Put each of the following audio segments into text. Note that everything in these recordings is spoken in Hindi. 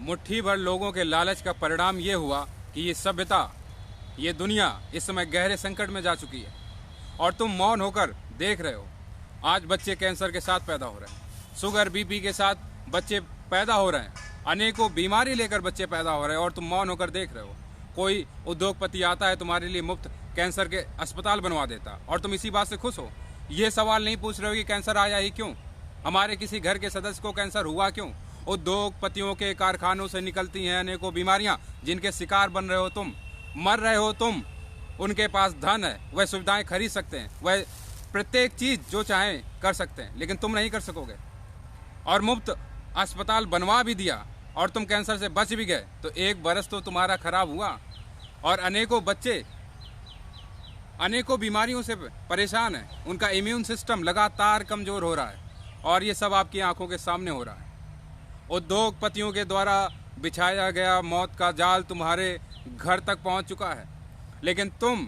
मुट्ठी भर लोगों के लालच का परिणाम ये हुआ कि ये सभ्यता, ये दुनिया इस समय गहरे संकट में जा चुकी है और तुम मौन होकर देख रहे हो। आज बच्चे कैंसर के साथ पैदा हो रहे हैं, शुगर बीपी के साथ बच्चे पैदा हो रहे हैं, अनेकों बीमारी लेकर बच्चे पैदा हो रहे हैं और तुम मौन होकर देख रहे हो। कोई उद्योगपति आता है तुम्हारे लिए मुफ्त कैंसर के अस्पताल बनवा देता और तुम इसी बात से खुश हो। ये सवाल नहीं पूछ रहे हो कि कैंसर आया ही क्यों, हमारे किसी घर के सदस्य को कैंसर हुआ क्यों। उद्योगपतियों के कारखानों से निकलती हैं अनेकों बीमारियां जिनके शिकार बन रहे हो तुम, मर रहे हो तुम। उनके पास धन है, वह सुविधाएं खरीद सकते हैं, वह प्रत्येक चीज जो चाहें कर सकते हैं, लेकिन तुम नहीं कर सकोगे। और मुफ्त अस्पताल बनवा भी दिया और तुम कैंसर से बच भी गए तो एक बरस तो तुम्हारा खराब हुआ और अनेकों बच्चे अनेकों बीमारियों से परेशान हैं। उनका इम्यून सिस्टम लगातार कमजोर हो रहा है और ये सब आपकी आंखों के सामने हो रहा है। उद्योगपतियों के द्वारा बिछाया गया मौत का जाल तुम्हारे घर तक पहुंच चुका है, लेकिन तुम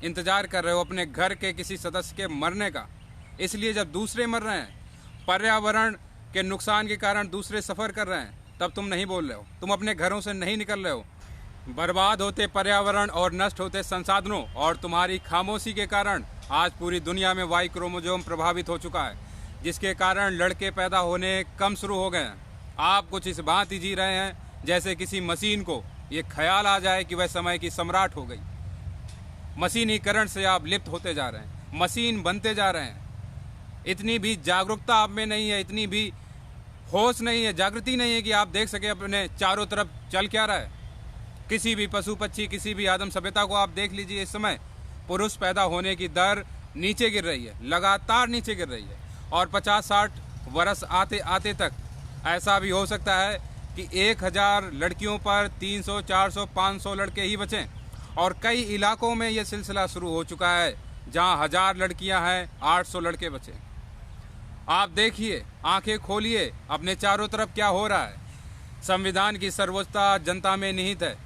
इंतजार कर रहे हो अपने घर के किसी सदस्य के मरने का। इसलिए जब दूसरे मर रहे हैं, पर्यावरण के नुकसान के कारण दूसरे सफर कर रहे हैं, तब तुम नहीं बोल रहे हो, तुम अपने घरों से नहीं निकल रहे हो। बर्बाद होते पर्यावरण और नष्ट होते संसाधनों और तुम्हारी खामोशी के कारण आज पूरी दुनिया में वाई क्रोमोसोम प्रभावित हो चुका है, जिसके कारण लड़के पैदा होने कम शुरू हो गए हैं। आप कुछ इस भांति जी रहे हैं जैसे किसी मशीन को ये ख्याल आ जाए कि वह समय की सम्राट हो गई। मशीनीकरण से आप लिप्त होते जा रहे हैं, मशीन बनते जा रहे हैं। इतनी भी जागरूकता आप में नहीं है, इतनी भी होश नहीं है, जागृति नहीं है कि आप देख सके अपने चारों तरफ चल क्या रहा है। किसी भी पशु पक्षी, किसी भी आदम सभ्यता को आप देख लीजिए, इस समय पुरुष पैदा होने की दर नीचे गिर रही है, लगातार नीचे गिर रही है। और 50-60 वर्ष आते आते तक ऐसा भी हो सकता है कि 1000 लड़कियों पर 300, 400, 500 लड़के ही बचें। और कई इलाकों में यह सिलसिला शुरू हो चुका है जहां 1000 लड़कियां हैं, 800 लड़के बचे। आप देखिए, आंखें खोलिए, अपने चारों तरफ क्या हो रहा है। संविधान की सर्वोच्चता जनता में निहित है,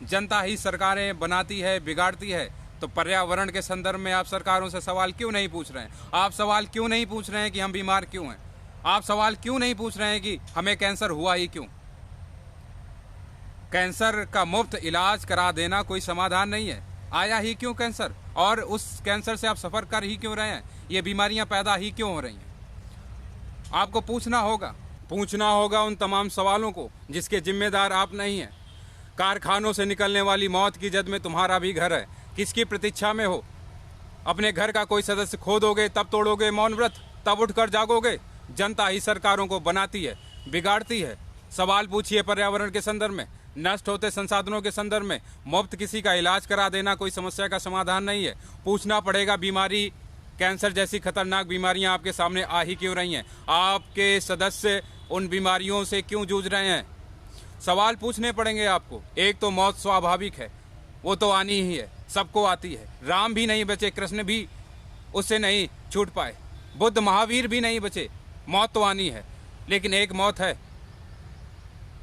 जनता ही सरकारें बनाती है, बिगाड़ती है। तो पर्यावरण के संदर्भ में आप सरकारों से सवाल क्यों नहीं पूछ रहे हैं? आप सवाल क्यों नहीं पूछ रहे हैं कि हम बीमार क्यों हैं? आप सवाल क्यों नहीं पूछ रहे हैं कि हमें कैंसर हुआ ही क्यों? कैंसर का मुफ्त इलाज करा देना कोई समाधान नहीं है। आया ही क्यों कैंसर, और उस कैंसर से आप सफर कर ही क्यों रहे हैं? ये बीमारियां पैदा ही क्यों हो रही हैं? आपको पूछना होगा उन तमाम सवालों को जिसके जिम्मेदार आप नहीं हैं। कारखानों से निकलने वाली मौत की जद में तुम्हारा भी घर है, किसकी प्रतीक्षा में हो? अपने घर का कोई सदस्य खो दोगे तब तोड़ोगे मौन व्रत, तब उठकर जागोगे। जनता ही सरकारों को बनाती है, बिगाड़ती है। सवाल पूछिए पर्यावरण के संदर्भ में, नष्ट होते संसाधनों के संदर्भ में। मुफ्त किसी का इलाज करा देना कोई समस्या का समाधान नहीं है। पूछना पड़ेगा, बीमारी कैंसर जैसी खतरनाक बीमारियां आपके सामने आ ही क्यों रही हैं? आपके सदस्य उन बीमारियों से क्यों जूझ रहे हैं? सवाल पूछने पड़ेंगे आपको। एक तो मौत स्वाभाविक है, वो तो आनी ही है, सबको आती है। राम भी नहीं बचे, कृष्ण भी उससे नहीं छूट पाए, बुद्ध महावीर भी नहीं बचे। मौत तो आनी है, लेकिन एक मौत है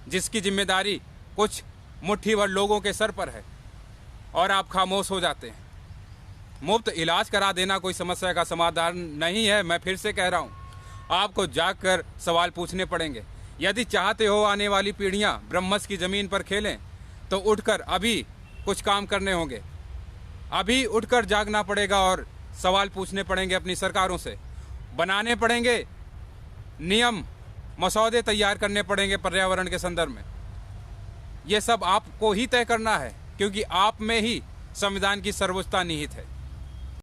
जिसकी जिम्मेदारी कुछ मुट्ठी भर लोगों के सर पर है और आप खामोश हो जाते हैं। मुफ्त इलाज करा देना कोई समस्या का समाधान नहीं है। मैं फिर से कह रहा हूँ, आपको जागकर सवाल पूछने पड़ेंगे। यदि चाहते हो आने वाली पीढ़ियां ब्रह्मस की जमीन पर खेलें, तो उठकर अभी कुछ काम करने होंगे। अभी उठकर जागना पड़ेगा और सवाल पूछने पड़ेंगे अपनी सरकारों से। बनाने पड़ेंगे नियम, मसौदे तैयार करने पड़ेंगे पर्यावरण के संदर्भ में। ये सब आपको ही तय करना है, क्योंकि आप में ही संविधान की सर्वोच्चता निहित है।